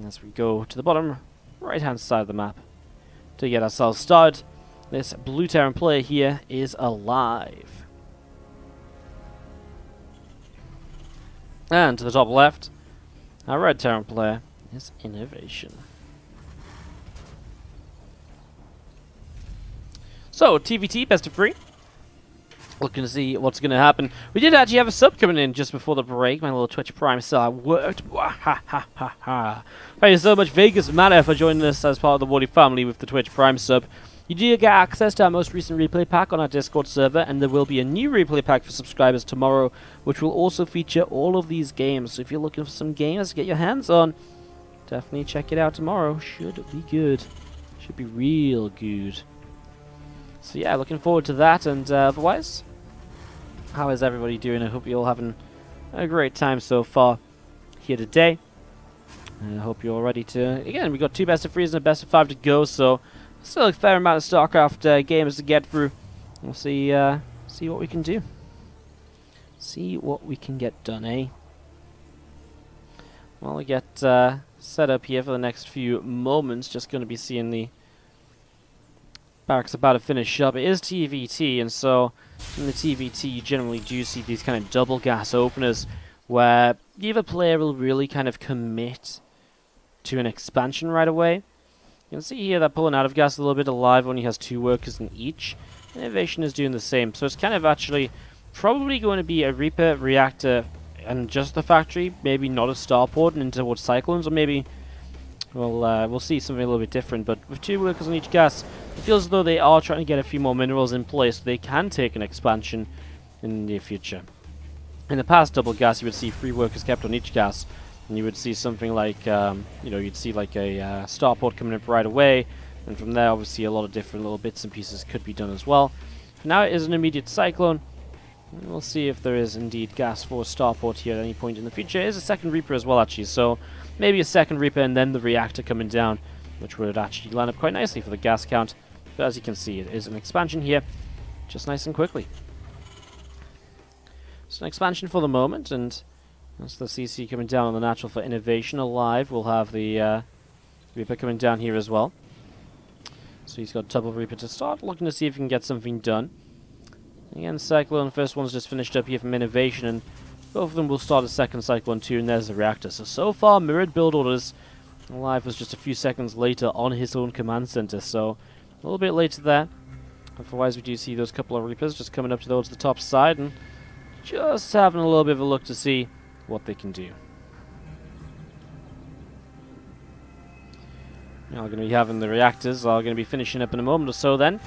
as we go to the bottom right-hand side of the map to get ourselves started. This blue Terran player here is aLive. And to the top left, our red Terran player is INnoVation. So, TvT, best of 3. Looking to see what's going to happen. We did actually have a sub coming in just before the break. My little Twitch Prime star worked. Ha ha ha ha. Thank you so much, Vegas Matter, for joining us as part of the Wardy family with the Twitch Prime sub. You do get access to our most recent replay pack on our Discord server, and there will be a new replay pack for subscribers tomorrow, which will also feature all of these games. So if you're looking for some games to get your hands on, definitely check it out tomorrow. Should be good. Should be real good. So yeah, looking forward to that, and otherwise, how is everybody doing? I hope you're all having a great time so far here today. And I hope you're all ready to... Again, we've got 2 best of 3s and a best of 5 to go, so still a fair amount of StarCraft games to get through. We'll see what we can do. See what we can get done, eh? Well, we get set up here for the next few moments. Just going to be seeing the barracks about to finish up. It is TvT, and so in the TvT you generally do see these kind of double gas openers where either player will really kind of commit to an expansion right away. You can see here they're pulling out of gas a little bit. aLive only has 2 workers in each. INnoVation is doing the same. So it's kind of actually probably going to be a Reaper, Reactor, and just the factory. Maybe not a starport and into towards Cyclones, or maybe we'll see something a little bit different. But with 2 workers on each gas, it feels as though they are trying to get a few more minerals in place so they can take an expansion in the near future. In the past double gas, you would see 3 workers kept on each gas, and you would see something like, you'd see like a starport coming up right away, and from there, obviously, a lot of different little bits and pieces could be done as well. For now, it is an immediate cyclone. And we'll see if there is indeed gas for a starport here at any point in the future. It is a second Reaper as well, actually, so maybe a second Reaper and then the Reactor coming down, which would actually line up quite nicely for the gas count. But as you can see, it is an expansion here, just nice and quickly. It's an expansion for the moment, and that's the CC coming down on the natural for INnoVation. aLive will have the Reaper coming down here as well. So he's got double Reaper to start, looking to see if he can get something done. Again, Cyclone, first one's just finished up here from INnoVation, and both of them will start a second Cyclone too, and there's the Reactor. So far, mirrored build orders. aLive was just a few seconds later on his own command center, so a little bit later there. Otherwise, we do see those couple of Reapers just coming up towards the top side, and just having a little bit of a look to see what they can do. Now we're going to be having the Reactors are going to be finishing up in a moment or so then.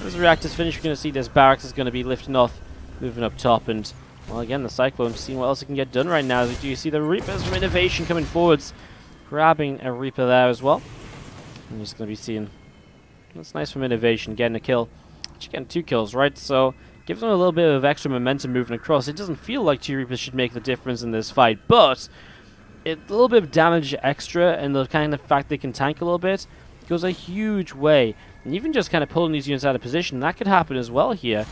As the Reactors finish, we're going to see this barracks is going to be lifting off, moving up top, and, well, again, the Cyclone, seeing what else it can get done right now. As we do see the Reapers from INnoVation coming forwards, grabbing a Reaper there as well. I'm just going to be seeing, that's nice from INnoVation, getting a kill. Actually getting 2 kills, right? So, gives them a little bit of extra momentum moving across. It doesn't feel like 2 Reapers should make the difference in this fight, but a little bit of damage extra and the kind of fact they can tank a little bit goes a huge way. And even just kind of pulling these units out of position, that could happen as well here.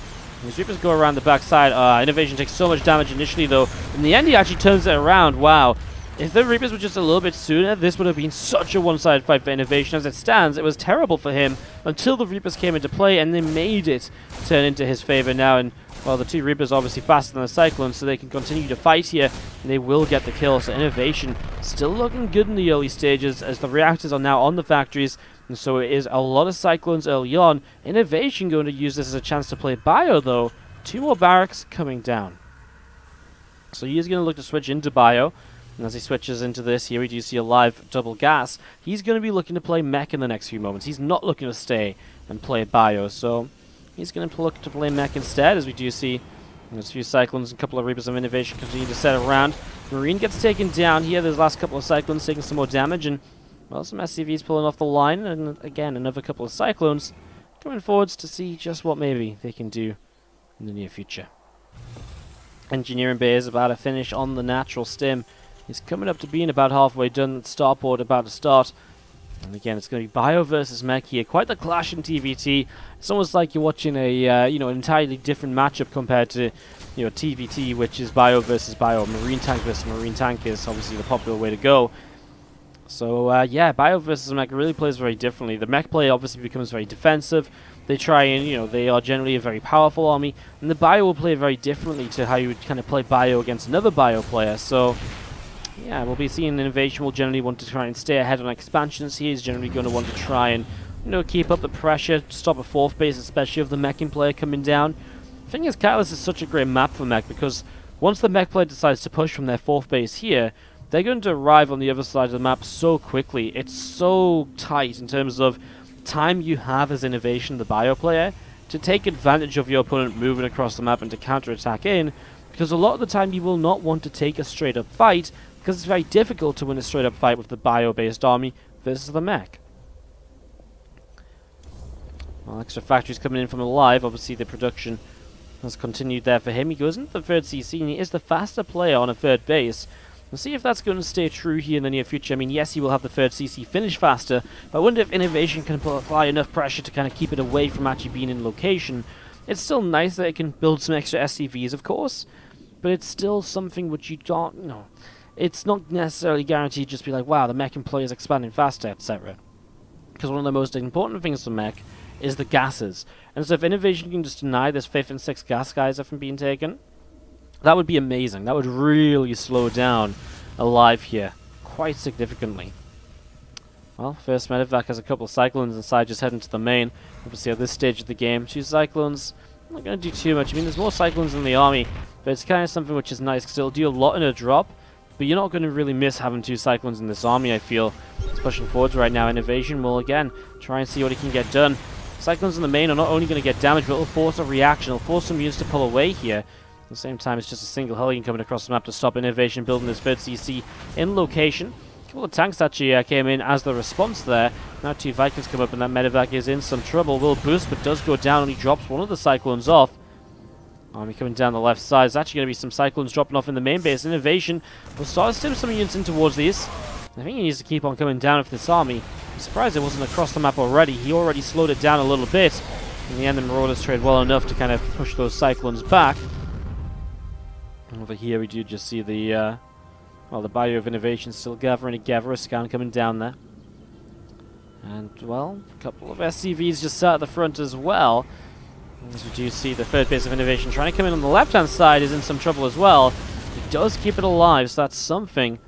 These Reapers go around the backside. INnoVation takes so much damage initially, though. In the end, he actually turns it around. Wow. If the Reapers were just a little bit sooner, this would have been such a one-sided fight for INnoVation. As it stands, it was terrible for him until the Reapers came into play, and they made it turn into his favor now. And, well, the 2 Reapers are obviously faster than the Cyclones, so they can continue to fight here, and they will get the kill. So INnoVation still looking good in the early stages, as the Reactors are now on the factories, and so it is a lot of Cyclones early on. INnoVation going to use this as a chance to play Bio, though. 2 more barracks coming down. So he is going to look to switch into Bio. And as he switches into this, here we do see aLive double gas. He's going to be looking to play mech in the next few moments. He's not looking to stay and play Bio, so he's going to look to play mech instead, as we do see there's a few Cyclones and a couple of Reapers of INnoVation continue to set around. Marine gets taken down here. There's the last couple of Cyclones taking some more damage, and, well, some SCVs pulling off the line, and again, another couple of Cyclones coming forwards to see just what maybe they can do in the near future. Engineering Bay is about to finish on the natural stim. He's coming up to being about halfway done. Starport about to start. And again, it's going to be Bio versus Mech here. Quite the clash in TvT. It's almost like you're watching a an entirely different matchup compared to TvT, which is Bio versus Bio. Marine Tank versus Marine Tank is obviously the popular way to go. So yeah, Bio versus Mech really plays very differently. The Mech play obviously becomes very defensive. They try and, you know, they are generally a very powerful army, and the Bio will play very differently to how you would kind of play Bio against another Bio player. So yeah, we'll be seeing INnoVation will generally want to try and stay ahead on expansions. He is generally going to want to try and, you know, keep up the pressure, stop a 4th base, especially of the Meching player coming down. The thing is, Catalyst is such a great map for Mech, because once the Mech player decides to push from their 4th base here, they're going to arrive on the other side of the map so quickly. It's so tight in terms of time you have as INnoVation, the Bio player, to take advantage of your opponent moving across the map and to counter-attack in, because a lot of the time you will not want to take a straight-up fight, because it's very difficult to win a straight-up fight with the Bio-based army versus the Mech. Well, extra factories coming in from aLive. Obviously the production has continued there for him. He goes into the 3rd CC, and he is the faster player on a 3rd base. We'll see if that's going to stay true here in the near future. I mean, yes, he will have the 3rd CC finish faster, but I wonder if INnoVation can apply enough pressure to kind of keep it away from actually being in location. It's still nice that it can build some extra SCVs, of course, but it's still something which you don't know. It's not necessarily guaranteed to just be like, wow, the Mech player is expanding faster, etc. Because one of the most important things for Mech is the gases. And so if INnoVation can just deny this 5th and 6th gas geyser from being taken, that would be amazing. That would really slow down aLive here quite significantly. Well, first Medevac has a couple of Cyclones inside, just heading to the main. Obviously at this stage of the game, 2 Cyclones, not going to do too much. I mean, there's more Cyclones in the army, but it's kind of something which is nice, because it'll do a lot in a drop, but you're not going to really miss having 2 Cyclones in this army, I feel. It's pushing forwards right now. INnoVation will, again, try and see what he can get done. Cyclones in the main are not only going to get damage, but it'll force a reaction. It'll force some units to pull away here. At the same time, it's just a single Hellion coming across the map to stop INnoVation building this 3rd CC in location. A couple of tanks actually came in as the response there. Now 2 Vikings come up, and that Medevac is in some trouble. Will boost, but does go down, and he drops one of the Cyclones off. Army coming down the left side. There's actually going to be some Cyclones dropping off in the main base. INnoVation will start to stim some units in towards these. I think he needs to keep on coming down with this army. I'm surprised it wasn't across the map already. He already slowed it down a little bit. In the end, the Marauders trade well enough to kind of push those Cyclones back. Over here we do just see the, well, the Bio of INnoVation still gathering together. A scan coming down there. And, well, a couple of SCVs just sat at the front as well. As we do see the 3rd base of INnoVation trying to come in on the left-hand side is in some trouble as well. He does keep it alive, so that's something.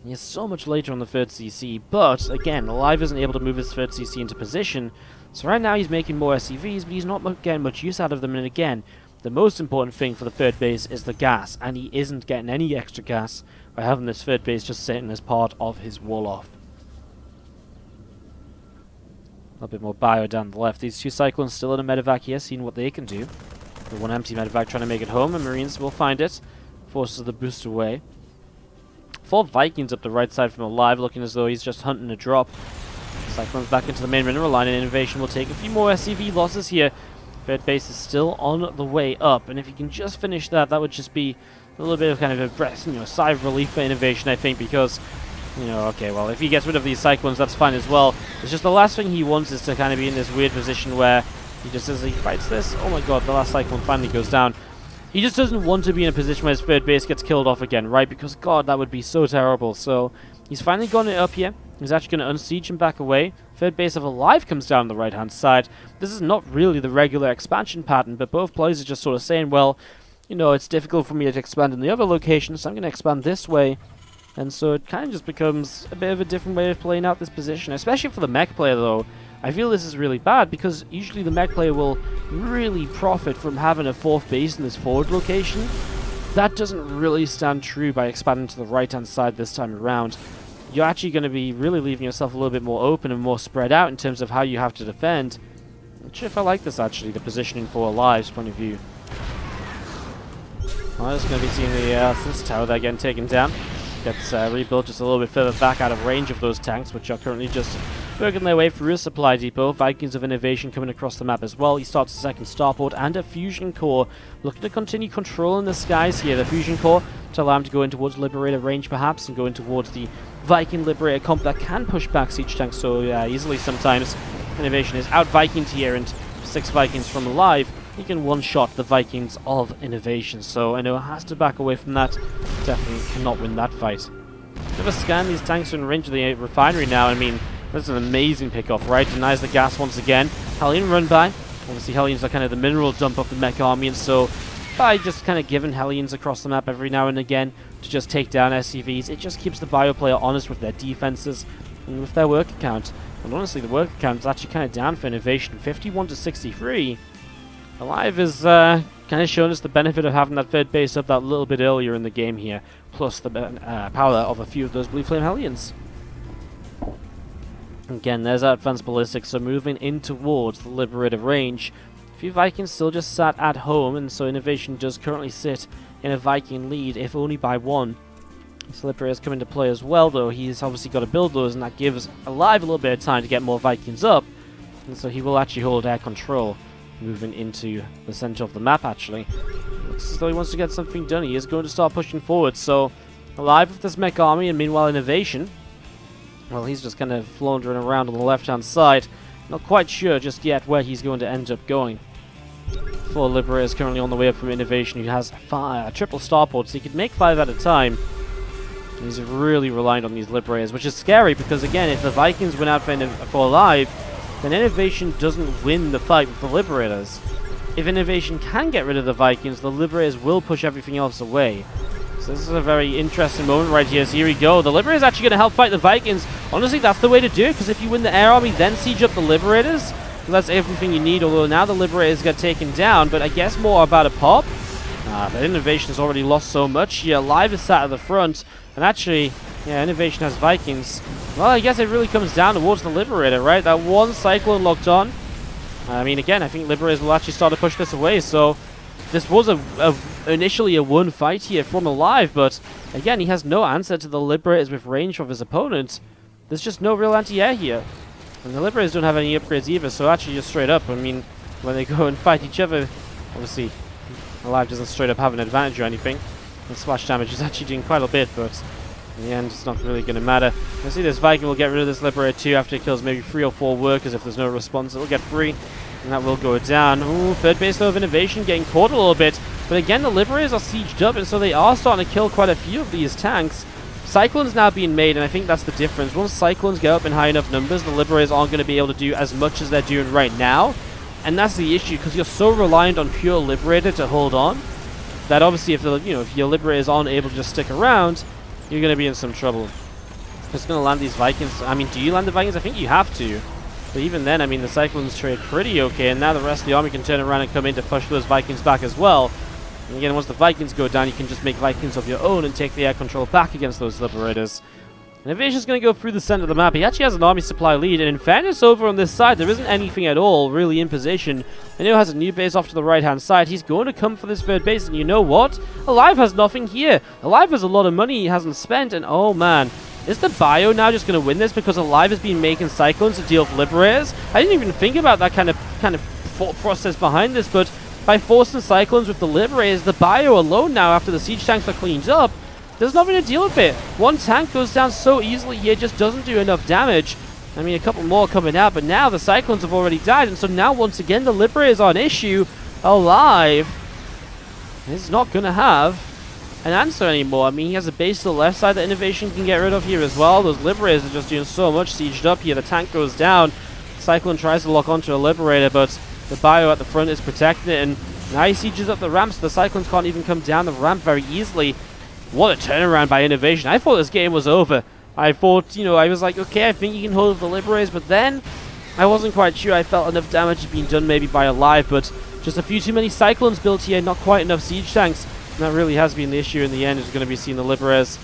He is so much later on the 3rd CC, but, again, aLive isn't able to move his 3rd CC into position. So right now he's making more SCVs, but he's not getting much use out of them, and again, the most important thing for the 3rd base is the gas, and he isn't getting any extra gas by having this 3rd base just sitting as part of his wall-off. A little bit more Bio down the left. These 2 Cyclones still in a Medevac here, seeing what they can do. The 1 empty Medevac trying to make it home, and Marines will find it. Forces the boost away. 4 Vikings up the right side from aLive, looking as though he's just hunting a drop. Cyclones back into the main mineral line, and INnoVation will take a few more SCV losses here. 3rd base is still on the way up, and if you can just finish that, that would just be a little bit of kind of a breath, you know, sigh of relief for INnoVation, I think, because, you know, okay, well, if he gets rid of these Cyclones, that's fine as well. It's just the last thing he wants is to kind of be in this weird position where he just, as he fights this, oh my god, the last Cyclone finally goes down. He just doesn't want to be in a position where his 3rd base gets killed off again, right? Because, god, that would be so terrible. So, he's finally got it up here. He's actually going to unsiege and back away. 3rd base of aLive comes down the right-hand side. This is not really the regular expansion pattern, but both players are just sort of saying, well, you know, it's difficult for me to expand in the other location, so I'm going to expand this way. And so it kind of just becomes a bit of a different way of playing out this position, especially for the Mech player, though. I feel this is really bad, because usually the Mech player will really profit from having a 4th base in this forward location. That doesn't really stand true by expanding to the right-hand side this time around. You're actually going to be really leaving yourself a little bit more open and more spread out in terms of how you have to defend. I'm not sure if I like this, actually, the positioning for aLive's point of view. Well, just going to be seeing the this tower there getting taken down. Gets rebuilt just a little bit further back out of range of those tanks, which are currently just working their way through a supply depot. Vikings of INnoVation coming across the map as well. He starts a 2nd starport and a fusion core, looking to continue controlling the skies here. The fusion core to allow him to go in towards Liberator range perhaps, and go in towards the Viking Liberator comp that can push back siege tanks so easily sometimes. INnoVation is out Vikings here, and 6 Vikings from aLive. He can one-shot the Vikings of INnoVation, so I know it has to back away from that. Definitely cannot win that fight. Never scan these tanks in range of the refinery now. I mean, that's an amazing pickoff, right? Denies the gas once again. Hellion run by. Obviously, Hellions are kind of the mineral dump of the mech army, and so by just kind of giving Hellions across the map every now and again to just take down SCVs, it just keeps the bio player honest with their defenses and with their worker count. And honestly, the worker count is actually kind of down for INnoVation, 51 to 63. aLive is kind of showing us the benefit of having that third base up that little bit earlier in the game here, plus the power of a few of those Blue Flame Hellions. Again, there's that advanced ballistics, so moving in towards the Liberator range. A few Vikings still just sat at home, and so INnoVation does currently sit in a Viking lead, if only by one. This Liberator's come into play as well, though. He's obviously got to build those, and that gives aLive a little bit of time to get more Vikings up, and so he will actually hold air control, moving into the center of the map, actually. Looks as though he wants to get something done. He is going to start pushing forward, so aLive with this mech army, and meanwhile INnoVation, well, he's just kind of floundering around on the left-hand side. Not quite sure just yet where he's going to end up going. 4 Liberators currently on the way up from INnoVation, who has triple starports, so he could make 5 at a time. And he's really reliant on these Liberators, which is scary because, again, if the Vikings win out for aLive, then INnoVation doesn't win the fight with the Liberators. If INnoVation can get rid of the Vikings, the Liberators will push everything else away. So this is a very interesting moment right here. So here we go. The Liberators actually going to help fight the Vikings. Honestly, that's the way to do it, because if you win the air army, then siege up the Liberators, that's everything you need, although now the Liberators get taken down, but I guess more about a pop. But INnoVation has already lost so much here. aLive is sat at the front, and actually, yeah, INnoVation has Vikings. Well, I guess it really comes down towards the Liberator, right? That one Cyclone locked on. I mean, again, I think Liberators will actually start to push this away, so this was initially a one fight here from aLive, but again, he has no answer to the Liberators with range of his opponent. There's just no real anti-air here. And the Liberators don't have any upgrades either, so actually just straight up, I mean, when they go and fight each other, obviously, aLive doesn't straight up have an advantage or anything. And splash damage is actually doing quite a bit, but in the end, it's not really going to matter. You see this Viking will get rid of this Liberator too after it kills maybe 3 or 4 workers. If there's no response, it'll get free. And that will go down. Ooh, third base though of INnoVation getting caught a little bit. But again, the Liberators are sieged up, and so they are starting to kill quite a few of these tanks. Cyclones now being made, and I think that's the difference. Once Cyclones get up in high enough numbers, the Liberators aren't going to be able to do as much as they're doing right now. And that's the issue, because you're so reliant on pure Liberator to hold on, that obviously if your Liberators aren't able to just stick around, you're going to be in some trouble. Just going to land these Vikings. I mean, do you land the Vikings? I think you have to. But even then, I mean, the Cyclones trade pretty okay, and now the rest of the army can turn around and come in to push those Vikings back as well. And again, once the Vikings go down, you can just make Vikings of your own and take the air control back against those Liberators. INnoVation's going to go through the center of the map. He actually has an army supply lead, and in fairness, over on this side, there isn't anything at all really in position. INno has a new base off to the right-hand side. He's going to come for this third base, and you know what? aLive has nothing here. aLive has a lot of money he hasn't spent, and oh man. Is the bio now just going to win this because aLive has been making Cyclones to deal with Liberators? I didn't even think about that kind of thought process behind this, but by forcing Cyclones with the Liberators, the bio alone now, after the siege tanks are cleaned up, there's nothing to deal with it. One tank goes down so easily here, just doesn't do enough damage. I mean, a couple more coming out, but now the Cyclones have already died, and so now once again the Liberators are an issue. aLive is not going to have an answer anymore. I mean, he has a base to the left side that INnoVation can get rid of here as well. Those Liberators are just doing so much sieged up here. The tank goes down. Cyclone tries to lock onto a Liberator, but the bio at the front is protecting it, and now he sieges up the ramp, so the Cyclones can't even come down the ramp very easily. What a turnaround by INnoVation. I thought this game was over. I thought, I was like, okay, I think you can hold the Liberators, but then I wasn't quite sure. I felt enough damage had been done maybe by aLive, but just a few too many Cyclones built here, not quite enough siege tanks. And that really has been the issue in the end, is going to be seeing the Liberators.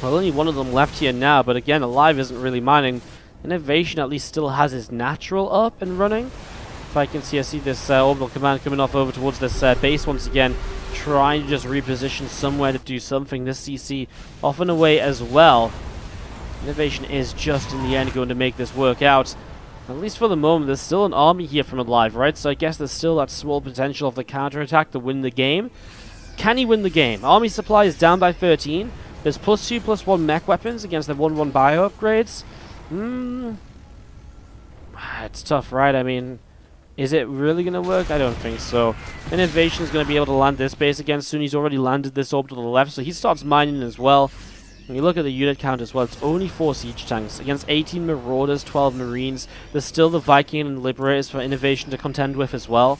Well, only one of them left here now, but again, aLive isn't really mining. INnoVation at least still has his natural up and running. If I can see, I see this orbital command coming off over towards this base once again, trying to just reposition somewhere to do something. This CC off and away as well. INnoVation is just in the end going to make this work out. At least for the moment, there's still an army here from aLive, right? So I guess there's still that small potential of the counterattack to win the game. Can he win the game? Army supply is down by 13. There's +2/+1 mech weapons against the 1/1 bio upgrades. It's tough, right? I mean, is it really going to work? I don't think so. INnoVation is going to be able to land this base again soon. He's already landed this orb to the left, so he starts mining as well. When you look at the unit count as well, it's only 4 siege tanks against 18 Marauders, 12 Marines. There's still the Viking and Liberators for INnoVation to contend with as well.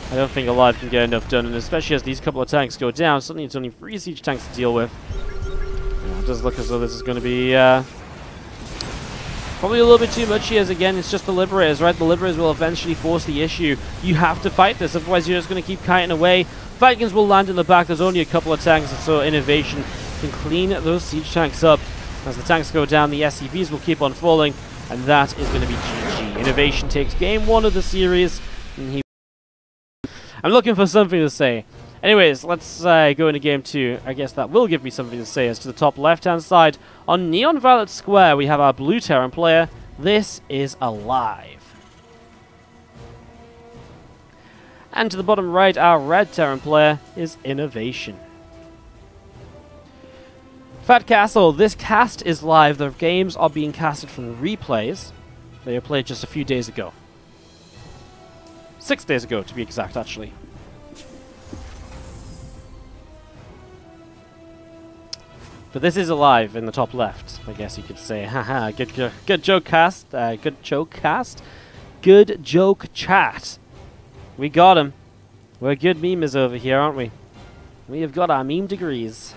I don't think aLive can get enough done, and especially as these couple of tanks go down, suddenly it's only 3 siege tanks to deal with. Yeah, it does look as though this is going to be probably a little bit too much here, as again, it's just the Liberators, right? The Liberators will eventually force the issue. You have to fight this, otherwise you're just going to keep kiting away. Vikings will land in the back, there's only a couple of tanks, so INnoVation can clean those siege tanks up. As the tanks go down, the SCVs will keep on falling, and that is going to be GG. INnoVation takes game 1 of the series, and I'm looking for something to say. Anyways, let's go into game 2. I guess that will give me something to say. As to the top left-hand side, on Neon Violet Square, we have our blue Terran player. This is aLive. And to the bottom right, our red Terran player is INnoVation. Fat Castle, this cast is live. The games are being casted from replays. They were played just a few days ago. 6 days ago, to be exact, actually. But this is aLive in the top left, I guess you could say. Haha, good joke cast. Good joke cast. Good joke chat. We got him. We're good memers over here, aren't we? We have got our meme degrees.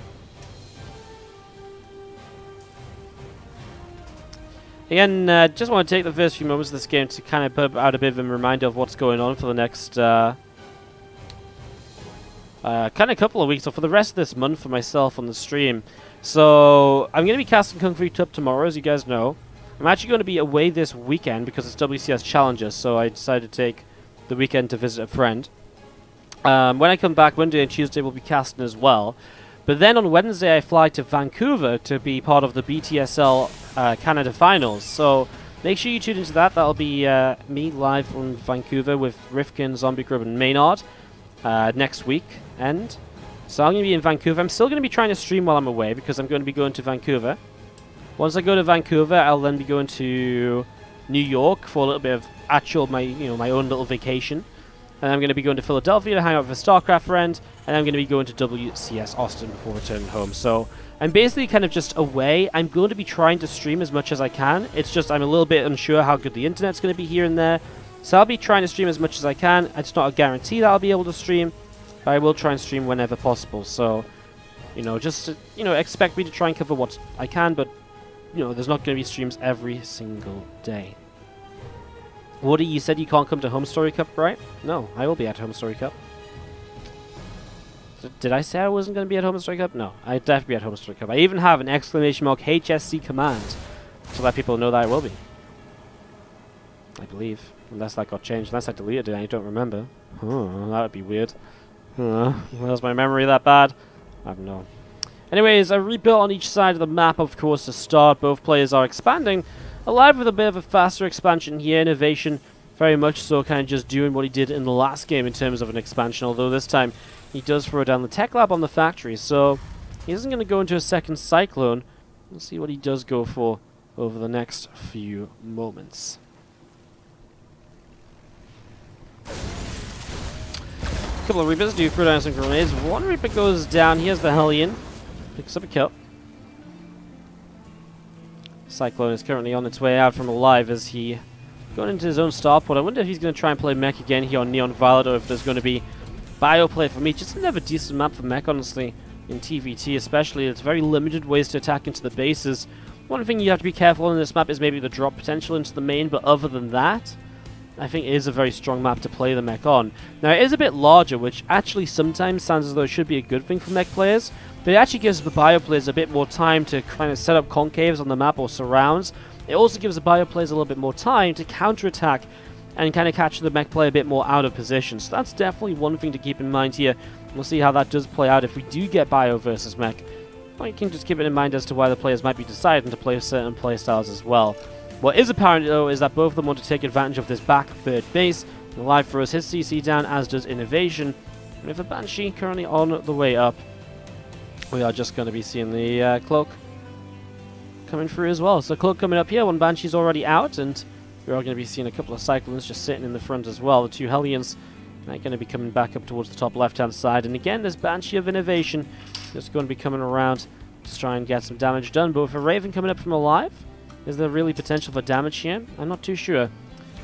Again, just want to take the first few moments of this game to kind of put out a bit of a reminder of what's going on for the next kind of couple of weeks, or for the rest of this month for myself on the stream. So, I'm going to be casting Kung Fu Tup tomorrow, as you guys know. I'm actually going to be away this weekend because it's WCS Challenger, so I decided to take the weekend to visit a friend. When I come back, Monday and Tuesday will be casting as well. But then on Wednesday, I fly to Vancouver to be part of the BTSL Canada Finals. So make sure you tune into that. That'll be me live from Vancouver with Rifkin, Zombie Grub, and Maynard next week. And so I'm going to be in Vancouver. I'm still going to be trying to stream while I'm away because I'm going to be going to Vancouver. Once I go to Vancouver, I'll then be going to New York for a little bit of actual my own little vacation. And I'm going to be going to Philadelphia to hang out with a StarCraft friend, and I'm going to be going to WCS Austin before returning home. So I'm basically kind of just away. I'm going to be trying to stream as much as I can. It's just I'm a little bit unsure how good the internet's going to be here and there. So I'll be trying to stream as much as I can. It's not a guarantee that I'll be able to stream, but I will try and stream whenever possible. So, just, expect me to try and cover what I can, but, there's not going to be streams every single day. Woody, you said you can't come to Home Story Cup, right? No, I will be at Home Story Cup. Did I say I wasn't going to be at Home Story Cup? No, I'd definitely be at Home Story Cup. I even have an ! HSC command to let people know that I will be. I believe. Unless that got changed. Unless I deleted it and I don't remember. That would be weird. Was my memory that bad? I don't know. Anyways, a rebuild on each side of the map, of course, to start. Both players are expanding. aLive with a bit of a faster expansion here. INnoVation very much so kind of just doing what he did in the last game in terms of an expansion, although this time he does throw down the tech lab on the factory, so he isn't going to go into a second Cyclone. We'll see what he does go for over the next few moments. A couple of Reapers do throw down some grenades. One Reaper goes down. Here's the Hellion. Picks up a kill. Cyclone is currently on its way out from aLive as he going into his own starport. I wonder if he's going to try and play mech again here on Neon Violet, or if there's going to be bioplay for me. Just another decent map for mech, honestly, in TvT especially. It's very limited ways to attack into the bases. One thing you have to be careful on this map is maybe the drop potential into the main, but other than that, I think it is a very strong map to play the mech on. Now, it is a bit larger, which actually sometimes sounds as though it should be a good thing for mech players, but it actually gives the bio players a bit more time to kind of set up concaves on the map or surrounds. It also gives the bio players a little bit more time to counterattack and kind of catch the mech player a bit more out of position. So that's definitely one thing to keep in mind here. We'll see how that does play out if we do get bio versus mech. Or you can just keep it in mind as to why the players might be deciding to play certain playstyles as well. What is apparent, though, is that both of them want to take advantage of this back third base. aLive throws his CC down, as does INnoVation. And with a Banshee currently on the way up, we are just going to be seeing the Cloak coming through as well. So Cloak coming up here, one Banshee's already out, and we are going to be seeing a couple of Cyclones just sitting in the front as well. The two Hellions are going to be coming back up towards the top left-hand side. And again, this Banshee of INnoVation just going to be coming around to try and get some damage done. But with a Raven coming up from aLive, is there really potential for damage here? I'm not too sure.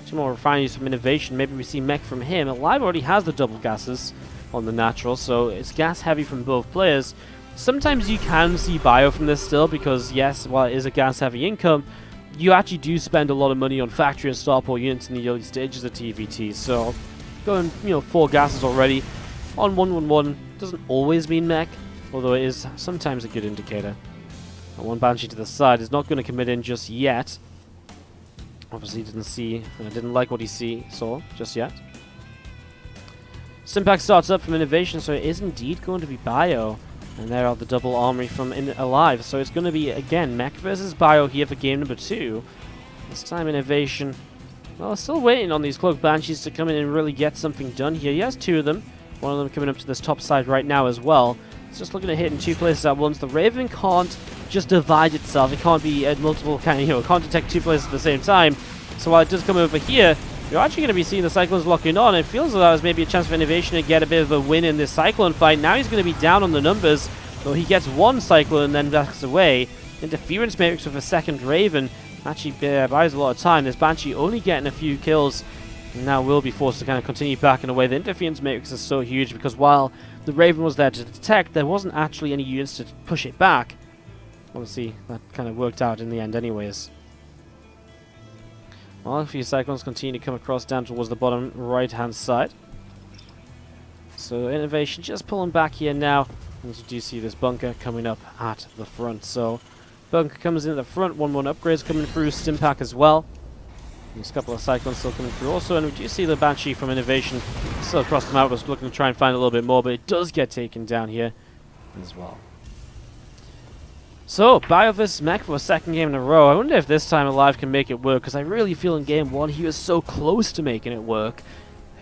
Some more refineries from INnoVation. Maybe we see mech from him. aLive already has the double gases on the natural, so it's gas heavy from both players. Sometimes you can see bio from this still, because yes, while it is a gas heavy income, you actually do spend a lot of money on factory and starport units in the early stages of TvT. So going, 4 gases already on 111 doesn't always mean mech, although it is sometimes a good indicator. And one Banshee to the side is not going to commit in just yet. Obviously didn't like what he saw just yet. Stimpack starts up from INnoVation, so it is indeed going to be bio. And there are the double armory from aLive. So it's going to be, again, mech versus bio here for game number 2. This time INnoVation, well, still waiting on these Cloaked Banshees to come in and really get something done here. He has 2 of them. One of them coming up to this top side right now as well. It's just looking to hit in 2 places at once. The Raven can't just divide itself. It can't be at multiple can't detect 2 places at the same time. So while it does come over here, you're actually going to be seeing the Cyclones locking on. It feels like there's maybe a chance for INnoVation to get a bit of a win in this Cyclone fight. Now he's going to be down on the numbers, though he gets 1 Cyclone and then backs away. Interference Matrix with a second Raven actually buys a lot of time. This Banshee only getting a few kills, and now will be forced to kind of continue backing away. The Interference Matrix is so huge because while the Raven was there to detect, there wasn't actually any units to push it back. Obviously, that kind of worked out in the end anyways. Well, a few Cyclones continue to come across down towards the bottom right-hand side. So INnoVation just pulling back here now. As you do see this bunker coming up at the front. So bunker comes in at the front. 1-1 upgrades coming through. Stimpack as well. There's a couple of Cyclones still coming through also. And we do see the Banshee from INnoVation still across the map. Was looking to try and find a little bit more, but it does get taken down here as well. So, bio vs mech for a second game in a row. I wonder if this time aLive can make it work, because I really feel in game 1 he was so close to making it work.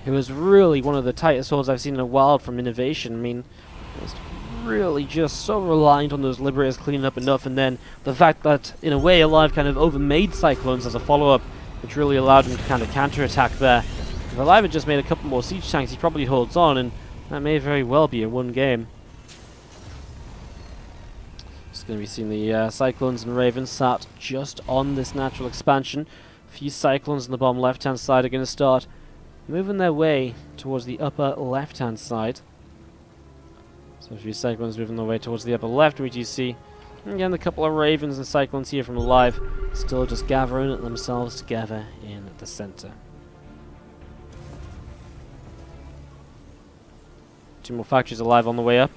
It was really one of the tightest holds I've seen in a while from INnoVation. I mean, it was really just so reliant on those Liberators cleaning up enough, and then the fact that, in a way, aLive kind of overmade Cyclones as a follow-up, which really allowed him to kind of counter-attack there. If aLive had just made a couple more siege tanks, he probably holds on, and that may very well be a 1 game. Going to be seeing the Cyclones and Ravens sat just on this natural expansion. A few Cyclones on the bottom left-hand side are going to start moving their way towards the upper left-hand side. So a few Cyclones moving their way towards the upper left. We do see, again, a couple of Ravens and Cyclones here from aLive, still just gathering themselves together in the center. 2 more factories aLive on the way up.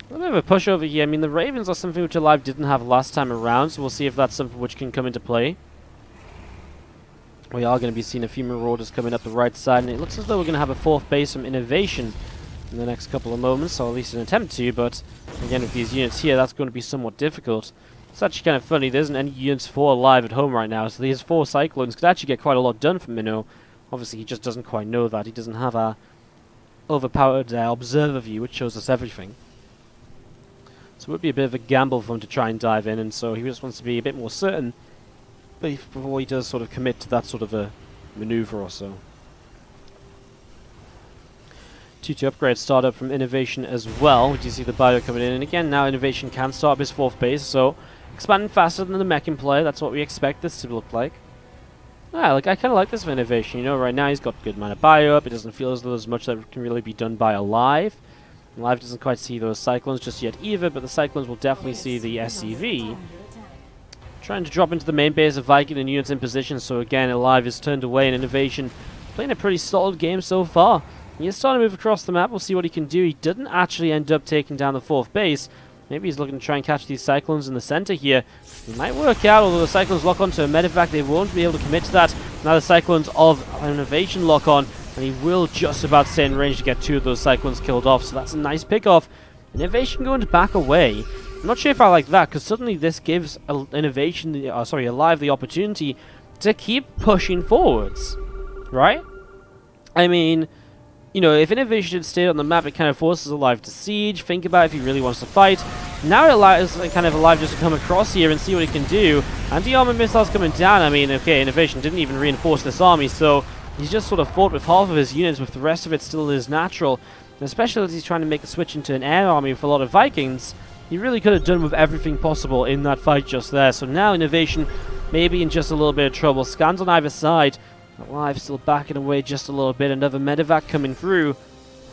A little bit of a push over here. I mean, the Ravens are something which aLive didn't have last time around, so we'll see if that's something which can come into play. We are going to be seeing a few Marauders coming up the right side, and it looks as though we're going to have a 4th base from INnoVation in the next couple of moments, or at least an attempt to, but again, with these units here, that's going to be somewhat difficult. It's actually kind of funny, there isn't any units for aLive at home right now, so these 4 Cyclones could actually get quite a lot done from Minnow. Obviously, he just doesn't quite know that. He doesn't have a overpowered observer view, which shows us everything. So it would be a bit of a gamble for him to try and dive in, and so he just wants to be a bit more certain before he does sort of commit to that sort of a maneuver or so. 2-2 upgrade start up from INnoVation as well. We do see the bio coming in, and again now INnoVation can start up his 4th base, so expanding faster than the mech in play. That's what we expect this to look like. I kind of like this for INnoVation. You know, right now he's got a good amount of bio up. It doesn't feel as though there's much that can really be done by aLive. aLive doesn't quite see those Cyclones just yet either, but the Cyclones will definitely see the SCV. Trying to drop into the main base of Viking and units in position, so again aLive is turned away, and INnoVation playing a pretty solid game so far. He is starting to move across the map. We'll see what he can do. He didn't actually end up taking down the 4th base. Maybe he's looking to try and catch these Cyclones in the center here. It might work out, although the Cyclones lock onto a medevac. They won't be able to commit to that. Now the Cyclones of INnoVation lock on, and he will just about stay in range to get 2 of those Cyclones killed off. So that's a nice pick-off. INnoVation going to back away. I'm not sure if I like that, because suddenly this gives aLive the opportunity to keep pushing forwards, right? I mean, you know, if INnoVation had stayed on the map, it kind of forces aLive to siege, think about if he really wants to fight. Now aLive is kind of aLive just to come across here and see what he can do. Anti-armor missiles coming down. I mean, okay, INnoVation didn't even reinforce this army, so he's just sort of fought with half of his units, with the rest of it still is natural. And especially as he's trying to make a switch into an air army with a lot of Vikings, he really could have done with everything possible in that fight just there. So now INnoVation maybe in just a little bit of trouble. Scans on either side. aLive still backing away just a little bit. Another medevac coming through.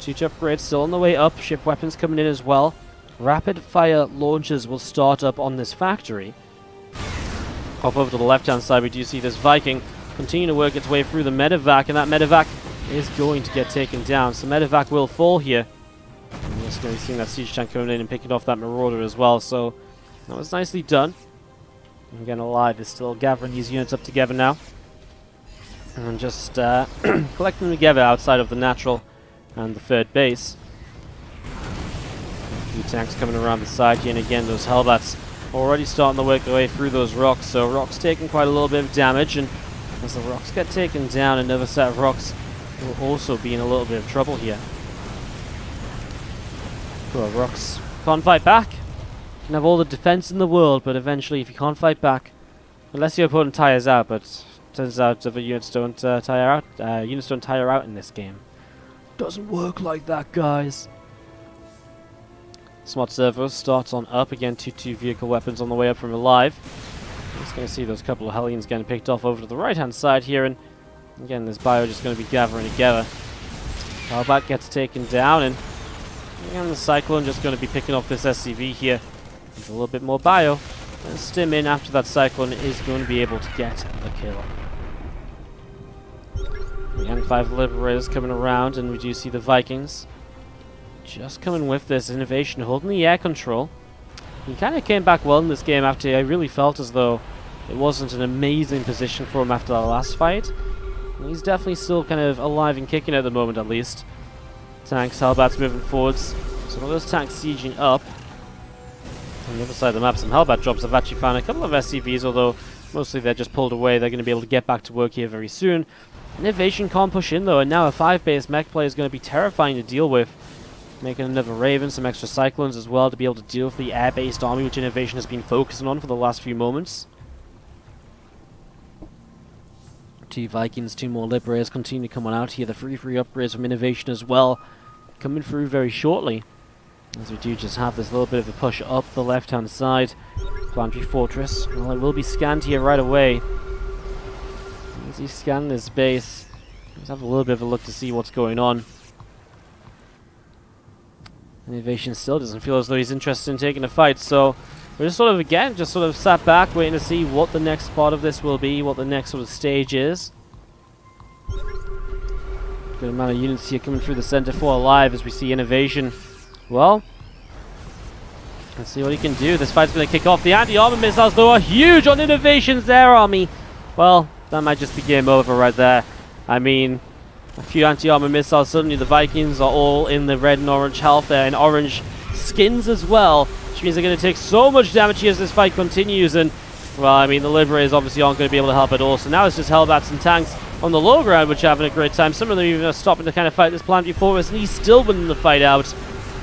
2 to upgrade still on the way up. Ship weapons coming in as well. Rapid fire launchers will start up on this factory. Off over to the left hand side we do see this Viking continue to work its way through the medevac, and that medevac is going to get taken down. So medevac will fall here. And we're just going to be seeing that siege tank coming in and picking off that marauder as well. So that was nicely done. And again, aLive is still gathering these units up together now. And just collecting them together outside of the natural and the third base. A few tanks coming around the side here, and again, those Hellbats already starting to work their way through those rocks. So rocks taking quite a little bit of damage, and as the rocks get taken down, another set of rocks will also be in a little bit of trouble here. Well, rocks can't fight back. You can have all the defense in the world, but eventually, if you can't fight back, unless your opponent tires out, but turns out other units don't tire out. Units don't tire out in this game. Doesn't work like that, guys. Smart Servo starts on up again. 2 vehicle weapons on the way up from aLive. Just going to see those couple of Hellions getting picked off over to the right hand side here, and again, this bio just going to be gathering together. Hellbat gets taken down, and again, the Cyclone just going to be picking off this SCV here. With a little bit more bio. And Stim in after that Cyclone is going to be able to get the kill. Again, 5 Liberators coming around, and we do see the Vikings just coming with this INnoVation, holding the air control. He kind of came back well in this game after I really felt as though it wasn't an amazing position for him after that last fight. And he's definitely still kind of alive and kicking at the moment, at least. Tanks, Hellbats moving forwards. Some of those tanks sieging up. On the other side of the map, some Hellbat drops. I've actually found a couple of SCVs, although mostly they're just pulled away. They're going to be able to get back to work here very soon. INnoVation can't push in though, and now a 5-base mech play is going to be terrifying to deal with. Making another Raven, some extra Cyclones as well to be able to deal with the air-based army, which INnoVation has been focusing on for the last few moments. 2 Vikings, 2 more Liberators continue to come on out here. The free upgrades from INnoVation as well, coming through very shortly. As we do just have this little bit of a push up the left-hand side. Planetary Fortress, well, it will be scanned here right away. As you scan this base, let's have a little bit of a look to see what's going on. INnoVation still doesn't feel as though he's interested in taking a fight, so we're just sort of, again, just sort of sat back waiting to see what the next part of this will be, what the next sort of stage is. Good amount of units here coming through the center for aLive as we see INnoVation. Well, let's see what he can do. This fight's going to kick off. The anti-armor missiles, though, are huge on INnoVation's air army. Well, that might just be game over right there. I mean, a few anti-armor missiles, suddenly the Vikings are all in the red and orange health there, and orange skins as well, which means they're going to take so much damage here as this fight continues, and, well, I mean, the Liberators obviously aren't going to be able to help at all, so now it's just Hellbats and tanks on the low ground, which are having a great time. Some of them even are stopping to kind of fight this Planetary Fortress, and he's still winning the fight out.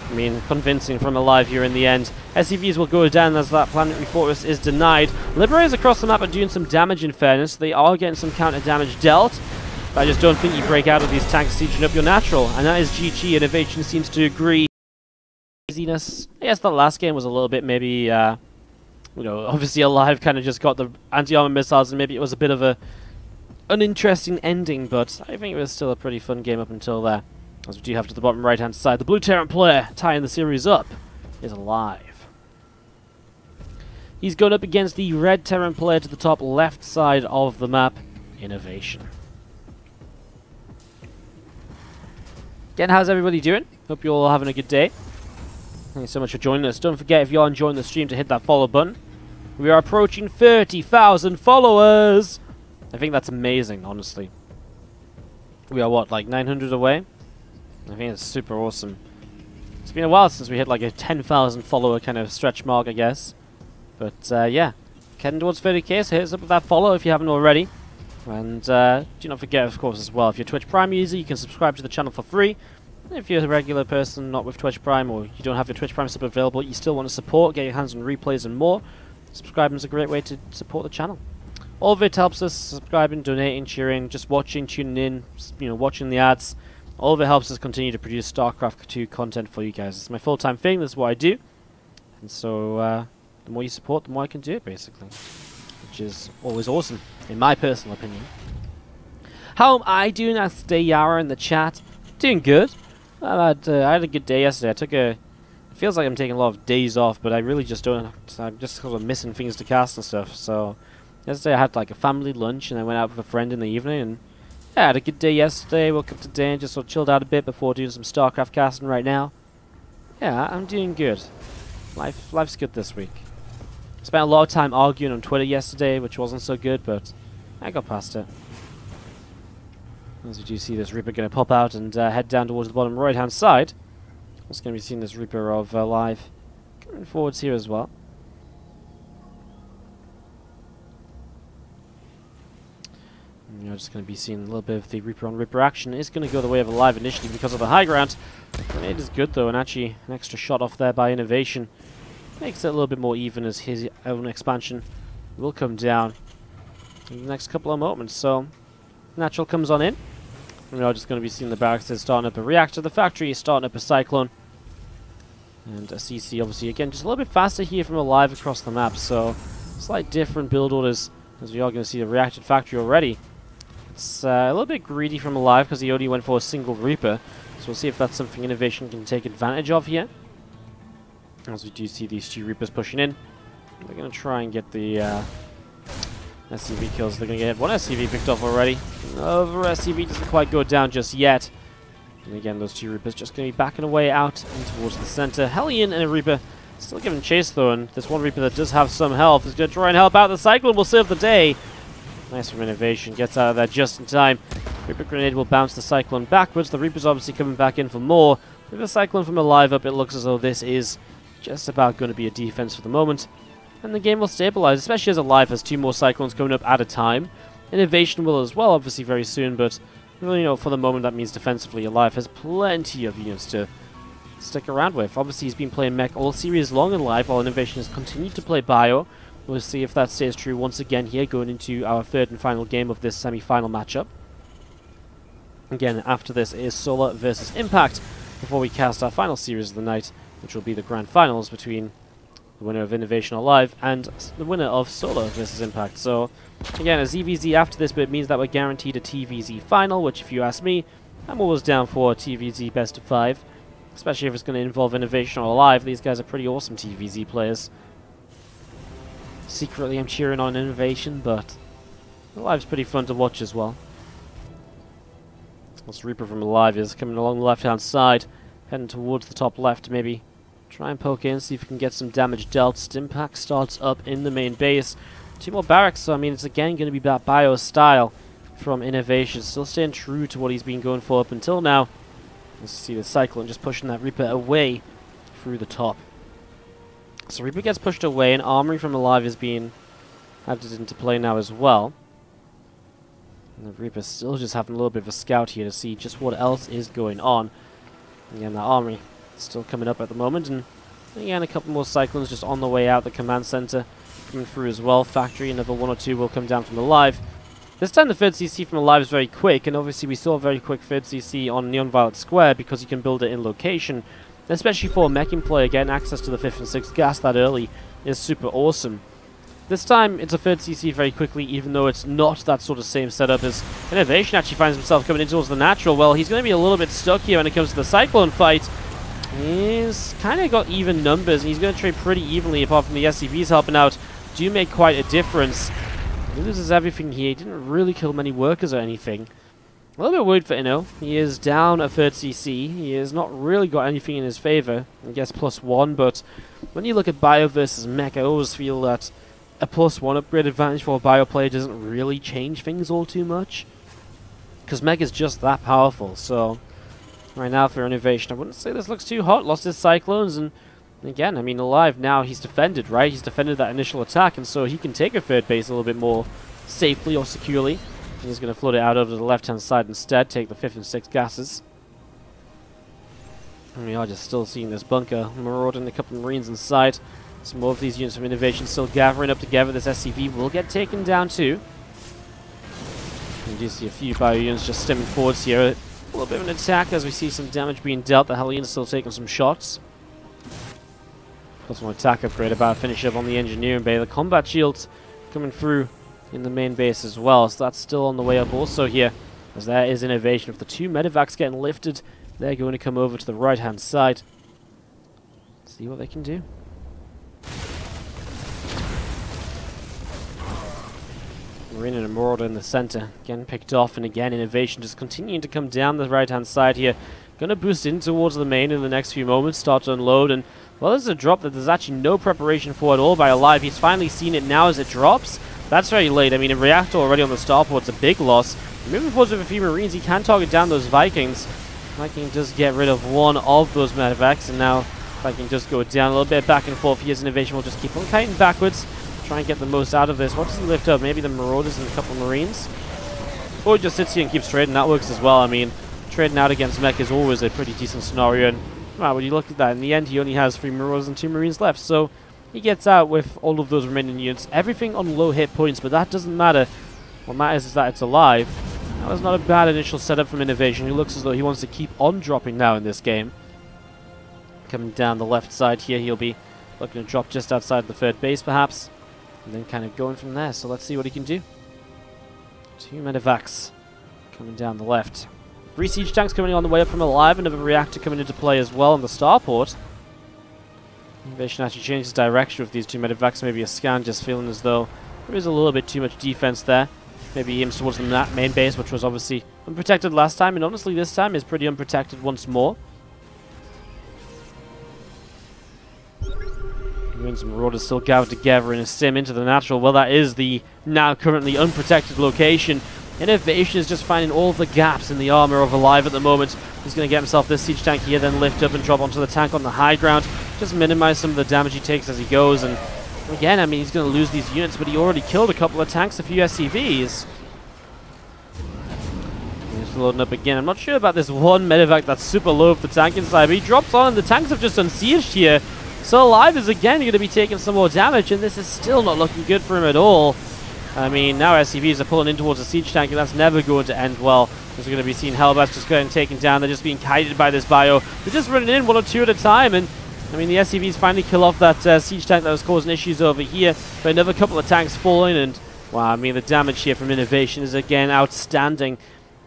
I mean, convincing from aLive here in the end. SCVs will go down as that Planetary Fortress is denied. Liberators across the map are doing some damage, in fairness. They are getting some counter damage dealt. But I just don't think you break out of these tanks sieging up your natural. And that is GG. INnoVation seems to agree. Craziness. I guess the last game was a little bit maybe, you know, obviously aLive kind of just got the anti-armor missiles, and maybe it was a bit of a uninteresting ending, but I think it was still a pretty fun game up until there. As we do have to the bottom right hand side, the blue Terran player tying the series up is aLive. He's going up against the red Terran player to the top left side of the map, INnoVation. Again, how's everybody doing? Hope you're all having a good day. Thank you so much for joining us. Don't forget, if you're enjoying the stream, to hit that follow button. We are approaching 30,000 followers! I think that's amazing, honestly. We are, what, like 900 away? I think it's super awesome. It's been a while since we hit like a 10,000 follower kind of stretch mark, I guess. But yeah, heading towards 30k, so hit us up with that follow if you haven't already. And do not forget, of course, as well, if you're a Twitch Prime user, you can subscribe to the channel for free. And if you're a regular person not with Twitch Prime, or you don't have your Twitch Prime sub available, you still want to support, get your hands on replays and more, subscribing is a great way to support the channel. All of it helps us: subscribing, donating, cheering, just watching, tuning in, you know, watching the ads. All of it helps us continue to produce StarCraft 2 content for you guys. It's my full-time thing. This is what I do. And so the more you support, the more I can do it, basically. Which is always awesome, in my personal opinion. How am I doing? That's Day Yara in the chat. Doing good. I had a good day yesterday. It feels like I'm taking a lot of days off, but I really just don't. I'm just sort of missing things to cast and stuff. So yesterday I had like a family lunch, and I went out with a friend in the evening, and yeah, I had a good day yesterday. Woke up today and just sort of chilled out a bit before doing some StarCraft casting right now. Yeah, I'm doing good. Life's good this week. Spent a lot of time arguing on Twitter yesterday, which wasn't so good, but I got past it. As we do see this Reaper going to pop out and head down towards the bottom right-hand side. Also going to be seeing this Reaper of aLive coming forwards here as well. And you're just going to be seeing a little bit of the Reaper on Reaper action. It is going to go the way of aLive initially because of the high ground. Grenade is good though, and actually an extra shot off there by INnoVation makes it a little bit more even as his own expansion will come down in the next couple of moments. So Natural comes on in. We're just going to be seeing the barracks starting up a reactor. The factory is starting up a cyclone. And a CC obviously again just a little bit faster here from aLive across the map. So slight different build orders as we are going to see the reactor factory already. It's a little bit greedy from aLive because he only went for a single Reaper. So we'll see if that's something INnoVation can take advantage of here. As we do see these two Reapers pushing in. They're going to try and get the SCV kills. They're going to get one SCV picked off already. Another SCV doesn't quite go down just yet. And again, those two Reapers just going to be backing away out and towards the center. Hellion and a Reaper still giving chase though, and this one Reaper that does have some health is going to try and help out. The Cyclone will save the day. Nice from INnoVation. Gets out of there just in time. Reaper Grenade will bounce the Cyclone backwards. The Reaper's obviously coming back in for more. With the Cyclone from aLive up, it looks as though this is just about going to be a defense for the moment. And the game will stabilize, especially as aLive has two more Cyclones coming up at a time. INnoVation will as well, obviously, very soon, but really, for the moment, that means defensively aLive has plenty of units to stick around with. Obviously, he's been playing mech all series long in aLive, while INnoVation has continued to play bio. We'll see if that stays true once again here, going into our third and final game of this semi-final matchup. Again, after this is Solar versus Impact, before we cast our final series of the night, which will be the grand finals between the winner of INnoVation aLive and the winner of Solar versus Impact. So, again, a ZVZ after this, but it means that we're guaranteed a TvZ final, which, if you ask me, I'm always down for a TvZ best of 5. Especially if it's going to involve INnoVation or aLive. These guys are pretty awesome TvZ players. Secretly, I'm cheering on INnoVation, but aLive's pretty fun to watch as well. This Reaper from aLive is coming along the left-hand side, heading towards the top left, maybe. Try and poke in, see if we can get some damage dealt. Stimpack starts up in the main base. Two more barracks, so I mean, it's again going to be that bio style from INnoVation. Still staying true to what he's been going for up until now. Let's see the Cyclone just pushing that Reaper away through the top. So Reaper gets pushed away, and Armory from aLive is being added into play now as well. And the Reaper's still just having a little bit of a scout here to see just what else is going on. Again, that Armory still coming up at the moment, and again, a couple more Cyclones just on the way out. The command center coming through as well. Factory, another 1 or 2 will come down from aLive. This time the third CC from aLive is very quick, and obviously we saw a very quick third CC on Neon Violet Square because you can build it in location. Especially for a meching player, getting access to the 5th and 6th gas that early is super awesome. This time it's a third CC very quickly, even though it's not that sort of same setup as INnoVation actually finds himself coming in towards the natural. Well, he's going to be a little bit stuck here when it comes to the Cyclone fight. He's kind of got even numbers, and he's going to trade pretty evenly, apart from the SCVs helping out. Do make quite a difference. He loses everything here. He didn't really kill many workers or anything. A little bit worried for Inno. He is down a third CC. He has not really got anything in his favor. I guess +1, but when you look at bio versus mech, I always feel that a +1 upgrade advantage for a bio player doesn't really change things all too much. Because mech is just that powerful, so right now for INnoVation, I wouldn't say this looks too hot. Lost his Cyclones, and again, I mean, aLive now, he's defended, right? He's defended that initial attack, and so he can take a third base a little bit more safely or securely. And he's going to float it out over to the left-hand side instead, take the 5th and 6th gases. And we are just still seeing this bunker marauding, a couple of Marines inside. Some more of these units from INnoVation still gathering up together. This SCV will get taken down too. And you do see a few bio units just stemming forwards here. A little bit of an attack as we see some damage being dealt. The Hellion is still taking some shots. Plus one attack upgrade, about to finish up on the engineering bay. The combat shields coming through in the main base as well, so that's still on the way up also here, as there is INnoVation. With the 2 medevacs getting lifted, they're going to come over to the right hand side. See what they can do. Marine and a Marauder in the center, again picked off, and again INnoVation just continuing to come down the right hand side here. Going to boost in towards the main in the next few moments, start to unload, and well, there's a drop that there's actually no preparation for at all by aLive. He's finally seen it now as it drops. That's very late. I mean, a reactor already on the starport's a big loss. Moving forward with a few Marines, he can target down those Vikings. Viking does get rid of one of those medevacs, and now Viking just go down a little bit back and forth. Here's INnoVation, will just keep on kiting backwards, try and get the most out of this. What does he lift up? Maybe the Marauders and a couple of Marines? Or he just sits here and keeps trading. That works as well. I mean, trading out against mech is always a pretty decent scenario, and wow, when you look at that, in the end he only has 3 Marauders and 2 Marines left, so he gets out with all of those remaining units. Everything on low hit points, but that doesn't matter. What matters is that it's alive. That was not a bad initial setup from INnoVation. He looks as though he wants to keep on dropping now in this game. Coming down the left side here, he'll be looking to drop just outside the 3rd base perhaps, and then kind of going from there. So let's see what he can do. 2 medevacs coming down the left. 3 siege tanks coming on the way up from aLive, another reactor coming into play as well on the starport. INnoVation actually changes direction with these 2 medevacs, maybe a scan, just feeling as though there is a little bit too much defense there. Maybe he aims towards the main base, which was obviously unprotected last time, and honestly this time is pretty unprotected once more. Marines and Marauders still gathered together in a stim into the natural. Well, that is the now currently unprotected location. INnoVation is just finding all the gaps in the armor of aLive at the moment. He's going to get himself this siege tank here, then lift up and drop onto the tank on the high ground. Just minimize some of the damage he takes as he goes. And again, I mean, he's going to lose these units, but he already killed a couple of tanks, a few SCVs. He's loading up again. I'm not sure about this one medevac that's super low of the tank inside, but he drops on, and the tanks have just unsieged here. So aLive is again going to be taking some more damage, and this is still not looking good for him at all. I mean, now SCVs are pulling in towards the siege tank, and that's never going to end well. As we're going to be seeing Hellbats just getting taken down. They're just being kited by this bio. They're just running in 1 or 2 at a time, and I mean, the SCVs finally kill off that siege tank that was causing issues over here. But another couple of tanks falling, and wow, I mean, the damage here from INnoVation is again outstanding.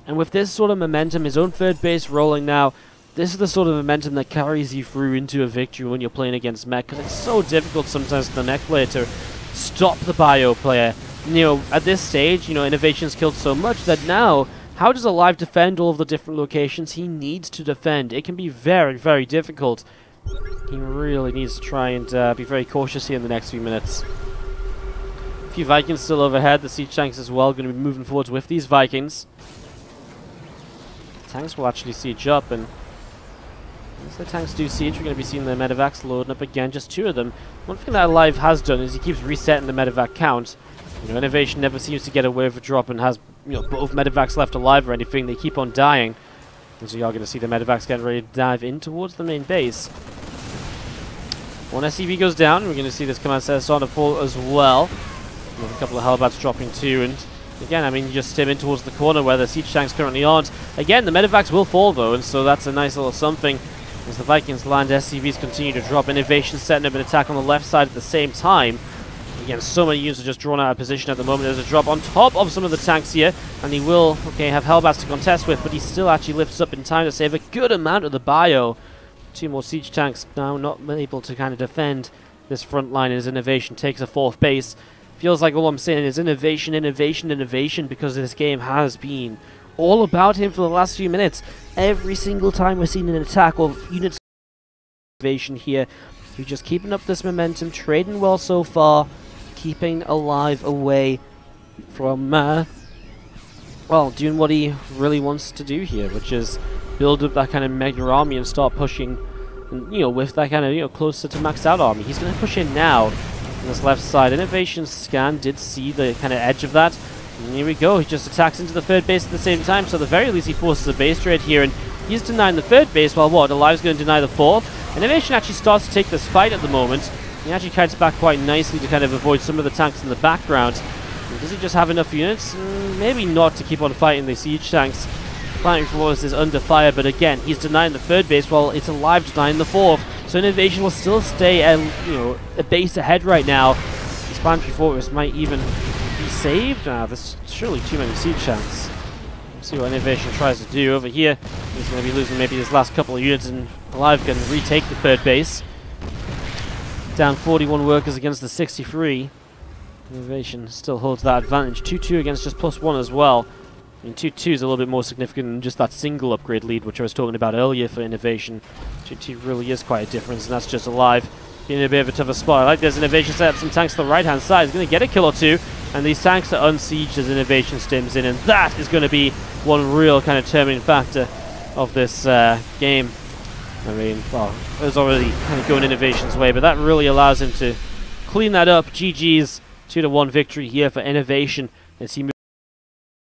And with this sort of momentum, his own 3rd base rolling now, this is the sort of momentum that carries you through into a victory when you're playing against mech, because it's so difficult sometimes for the mech player to stop the bio player. You know, at this stage, you know, INnoVation's killed so much that now, how does aLive defend all of the different locations he needs to defend? It can be very, very difficult. He really needs to try and be very cautious here in the next few minutes. A few Vikings still overhead. The siege tanks as well going to be moving forwards with these Vikings. Tanks will actually siege up, and as the tanks do siege, we're going to be seeing the medevacs loading up again, just 2 of them. One thing that aLive has done is he keeps resetting the medevac count. You know, INnoVation never seems to get away with a drop and has, you know, both medevacs left alive or anything. They keep on dying. And so you are going to see the medevacs getting ready to dive in towards the main base. One SCV goes down. We're going to see this command center starting to fall as well. With a couple of Hellbats dropping too. And again, I mean, you just stim in towards the corner where the siege tanks currently aren't. Again, the medevacs will fall though, and so that's a nice little something. As the Vikings land, SCVs continue to drop. INnoVation setting up an attack on the left side at the same time. Again, so many units are just drawn out of position at the moment. There's a drop on top of some of the tanks here, and he will, have Hellbats to contest with, but he still actually lifts up in time to save a good amount of the bio. 2 more siege tanks now not able to kind of defend this front line as INnoVation takes a 4th base. Feels like all I'm saying is INnoVation, INnoVation, INnoVation, because this game has been all about him for the last few minutes. Every single time we're seeing an attack of units of INnoVation here, he's just keeping up this momentum, trading well so far, keeping aLive away from, well, doing what he really wants to do here, which is build up that kind of mega army and start pushing, and, you know, with that kind of, closer to maxed out army. He's going to push in now on this left side. INnoVation's scan did see the kind of edge of that. And here we go. He just attacks into the 3rd base at the same time, so at the very least he forces a base trade here, and he's denying the 3rd base, while what? aLive's going to deny the 4th. INnoVation actually starts to take this fight at the moment. He actually kites back quite nicely to kind of avoid some of the tanks in the background. And does he just have enough units? Maybe not to keep on fighting the siege tanks. Fighting Force is under fire, but again, he's denying the 3rd base while it's aLive denying the 4th. So INnoVation will still stay a base ahead right now. This Planetary Fortress might even be saved. There's surely too many siege chance. We'll see what INnoVation tries to do over here. He's going to be losing maybe his last couple of units, and aLive can retake the third base. Down 41 workers against the 63. INnoVation still holds that advantage. 2-2 against just +1 as well. I mean, 2-2 is a little bit more significant than just that single upgrade lead, which I was talking about earlier for INnoVation. 2-2 really is quite a difference, and that's just aLive being in a bit of a tougher spot. I like this. INnoVation set up some tanks to the right-hand side. He's going to get a kill or two, and these tanks are unsieged as INnoVation stims in, and that is going to be one real kind of determining factor of this game. I mean, well, it was already kind of going INnoVation's way, but that really allows him to clean that up. GG's 2-1 victory here for INnoVation as he moves